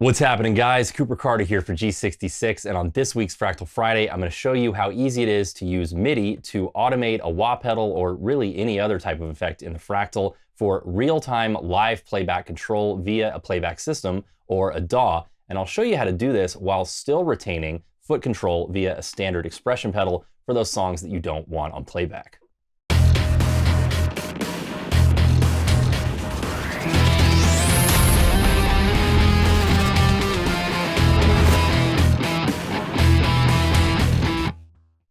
What's happening, guys? Cooper Carter here for G66, and on this week's Fractal Friday, I'm going to show you how easy it is to use MIDI to automate a wah pedal or really any other type of effect in the Fractal for real-time live playback control via a playback system or a DAW. And I'll show you how to do this while still retaining foot control via a standard expression pedal for those songs that you don't want on playback.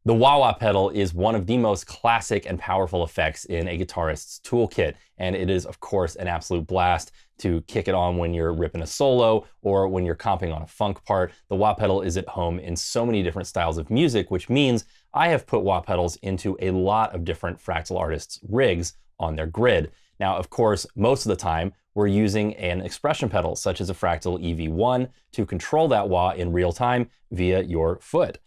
The wah-wah pedal is one of the most classic and powerful effects in a guitarist's toolkit, and it is, of course, an absolute blast to kick it on when you're ripping a solo or when you're comping on a funk part. The wah pedal is at home in so many different styles of music, which means I have put wah pedals into a lot of different Fractal artists' rigs on their grid. Now, of course, most of the time, we're using an expression pedal, such as a Fractal EV1, to control that wah in real time via your foot.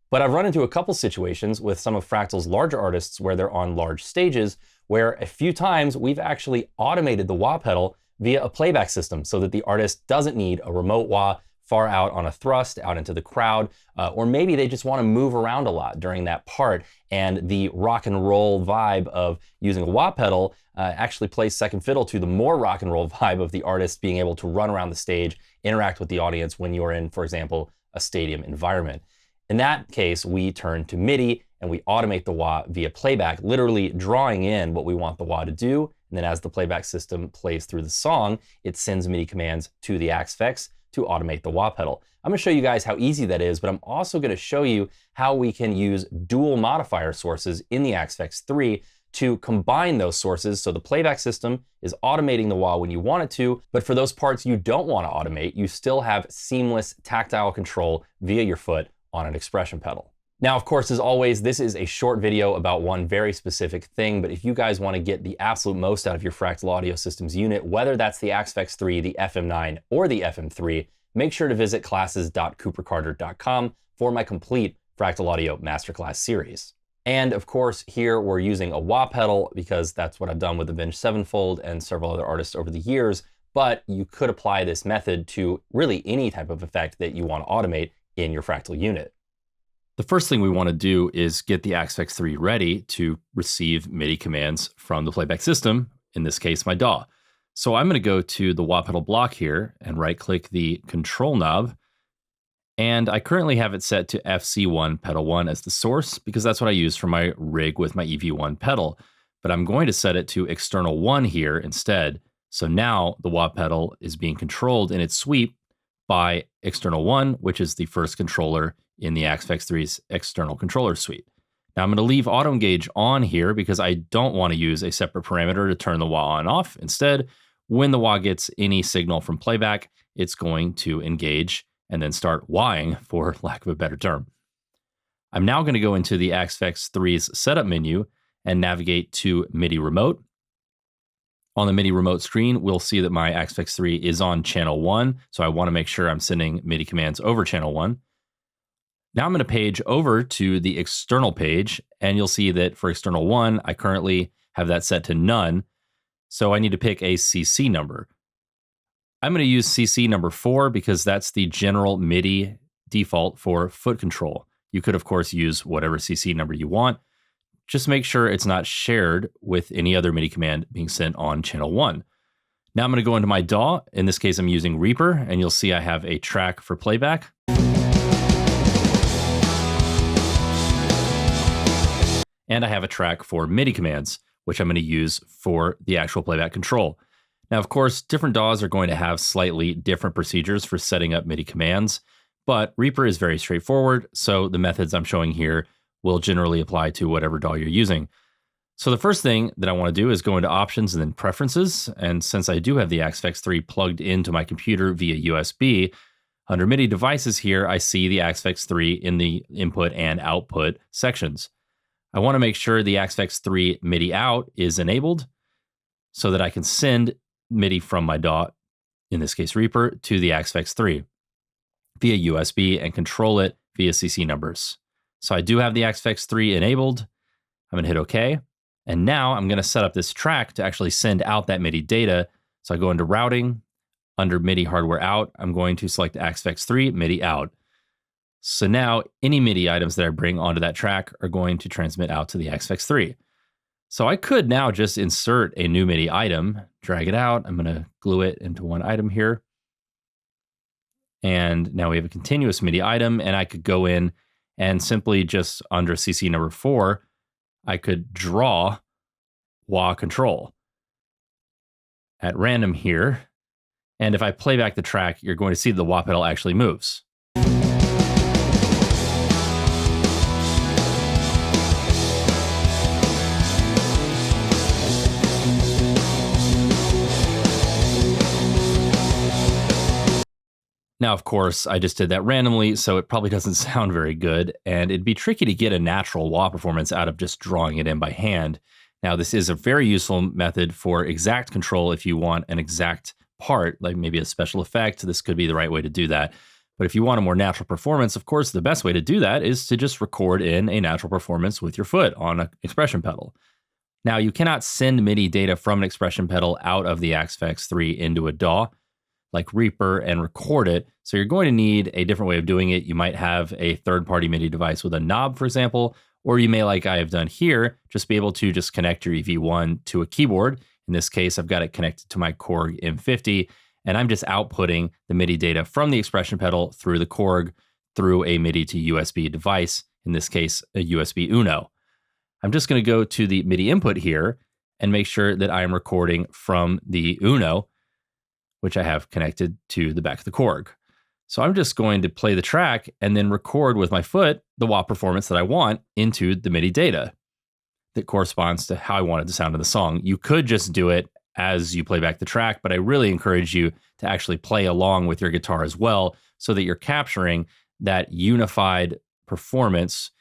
But I've run into a couple situations with some of Fractal's larger artists where they're on large stages, where a few times we've actually automated the wah pedal via a playback system so that the artist doesn't need a remote wah far out on a thrust out into the crowd, or maybe they just want to move around a lot during that part, and the rock and roll vibe of using a wah pedal actually plays second fiddle to the more rock and roll vibe of the artist being able to run around the stage, interact with the audience when you're in, for example, a stadium environment. In that case, we turn to MIDI and we automate the wah via playback, literally drawing in what we want the wah to do. And then as the playback system plays through the song, it sends MIDI commands to the Axe to automate the wah pedal. I'm gonna show you guys how easy that is, but I'm also gonna show you how we can use dual modifier sources in the Axe 3 to combine those sources so the playback system is automating the wah when you want it to, but for those parts you don't wanna automate, you still have seamless tactile control via your foot on an expression pedal. Now, of course, as always, this is a short video about one very specific thing, but if you guys want to get the absolute most out of your Fractal Audio Systems unit, whether that's the Axe 3, the FM9, or the FM3, make sure to visit classes.coopercarter.com for my complete Fractal Audio Masterclass series. And of course, here we're using a wah pedal because that's what I've done with Avenged Sevenfold and several other artists over the years, but you could apply this method to really any type of effect that you want to automate in your Fractal unit. The first thing we want to do is get the Axe 3 ready to receive MIDI commands from the playback system, in this case, my DAW. So I'm going to go to the wah pedal block here and right-click the control knob. And I currently have it set to FC1 pedal 1 as the source because that's what I use for my rig with my EV1 pedal. But I'm going to set it to external 1 here instead. So now the wah pedal is being controlled in its sweep by external 1, which is the first controller in the Axe 3's external controller suite. Now I'm going to leave auto engage on here because I don't want to use a separate parameter to turn the wah on and off. Instead, when the wah gets any signal from playback, it's going to engage and then start wahing, for lack of a better term. I'm now going to go into the Axe 3's setup menu and navigate to MIDI remote. On the MIDI remote screen, we'll see that my Axe 3 is on channel 1, so I want to make sure I'm sending MIDI commands over channel 1. Now I'm going to page over to the external page, and you'll see that for external 1, I currently have that set to none, so I need to pick a CC number. I'm going to use CC number 4 because that's the general MIDI default for foot control. You could, of course, use whatever CC number you want. Just make sure it's not shared with any other MIDI command being sent on channel 1. Now I'm going to go into my DAW. In this case, I'm using Reaper, and you'll see I have a track for playback. And I have a track for MIDI commands, which I'm going to use for the actual playback control. Now, of course, different DAWs are going to have slightly different procedures for setting up MIDI commands, but Reaper is very straightforward, so the methods I'm showing here will generally apply to whatever DAW you're using. So the first thing that I want to do is go into options and then preferences. And since I do have the Axe 3 plugged into my computer via USB, under MIDI devices here, I see the Axe 3 in the input and output sections. I want to make sure the Axe 3 MIDI out is enabled so that I can send MIDI from my DAW, in this case Reaper, to the Axe 3 via USB and control it via CC numbers. So I do have the Axe 3 enabled. I'm going to hit OK. And now I'm going to set up this track to actually send out that MIDI data. So I go into routing. under MIDI hardware out, I'm going to select Aspects 3, MIDI out. So now any MIDI items that I bring onto that track are going to transmit out to the Aspects 3. So I could now just insert a new MIDI item, drag it out. I'm going to glue it into one item here. And now we have a continuous MIDI item, and I could go in and simply just under CC number 4, I could draw wah control at random here. And if I play back the track, you're going to see the wah pedal actually moves. Now, of course, I just did that randomly, so it probably doesn't sound very good, and it'd be tricky to get a natural wah performance out of just drawing it in by hand. Now, this is a very useful method for exact control if you want an exact part, like maybe a special effect. This could be the right way to do that. But if you want a more natural performance, of course, the best way to do that is to just record in a natural performance with your foot on an expression pedal. Now, you cannot send MIDI data from an expression pedal out of the Aspects 3 into a DAW like Reaper and record it. So you're going to need a different way of doing it. You might have a third-party MIDI device with a knob, for example, or you may, like I have done here, just be able to just connect your EV1 to a keyboard. In this case, I've got it connected to my Korg M50, and I'm just outputting the MIDI data from the expression pedal through the Korg through a MIDI to USB device, in this case, a USB Uno. I'm just going to go to the MIDI input here and make sure that I am recording from the Uno, which I have connected to the back of the Korg. So I'm just going to play the track and then record with my foot the wah performance that I want into the MIDI data that corresponds to how I wanted the sound of the song. You could just do it as you play back the track, but I really encourage you to actually play along with your guitar as well, so that you're capturing that unified performance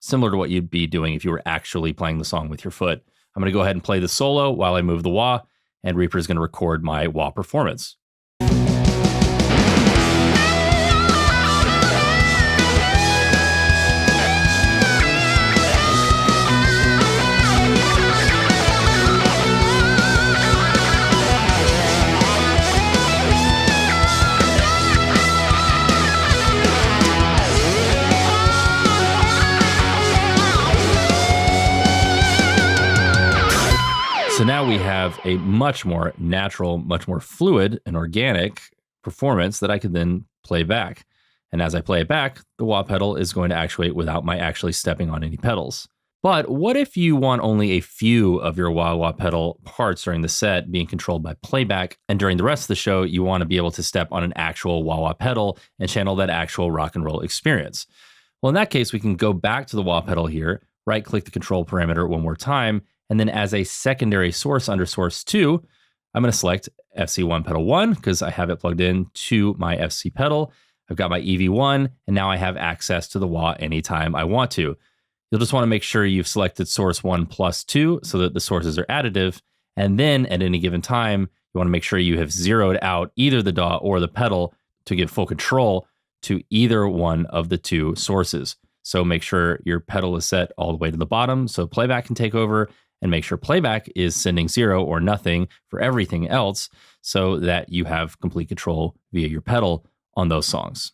similar to what you'd be doing if you were actually playing the song with your foot. I'm going to go ahead and play the solo while I move the wah, and Reaper is going to record my wah performance. So now we have a much more natural, much more fluid and organic performance that I could then play back. And as I play it back, the wah pedal is going to actuate without my actually stepping on any pedals. But what if you want only a few of your wah pedal parts during the set being controlled by playback, and during the rest of the show, you want to be able to step on an actual wah pedal and channel that actual rock and roll experience? Well, in that case, we can go back to the wah pedal here, right-click the control parameter one more time, and then as a secondary source under source 2, I'm going to select FC1 pedal 1 because I have it plugged in to my FC pedal. I've got my EV1, and now I have access to the wah anytime I want to. You'll just want to make sure you've selected source 1 plus 2 so that the sources are additive. And then at any given time, you want to make sure you have zeroed out either the DAW or the pedal to give full control to either one of the two sources. So make sure your pedal is set all the way to the bottom so playback can take over, and make sure playback is sending 0 or nothing for everything else so that you have complete control via your pedal on those songs.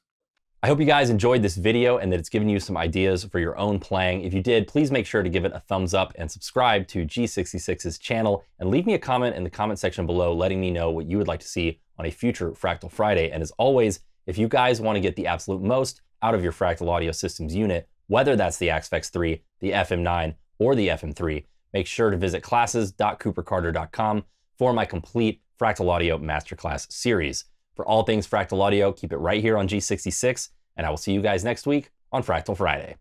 I hope you guys enjoyed this video and that it's given you some ideas for your own playing. If you did, please make sure to give it a thumbs up and subscribe to G66's channel, and leave me a comment in the comment section below letting me know what you would like to see on a future Fractal Friday. And as always, if you guys want to get the absolute most out of your Fractal Audio Systems unit, whether that's the Aspects 3, the FM9, or the FM3, make sure to visit classes.coopercarter.com for my complete Fractal Audio Masterclass series. For all things Fractal Audio, keep it right here on G66, and I will see you guys next week on Fractal Friday.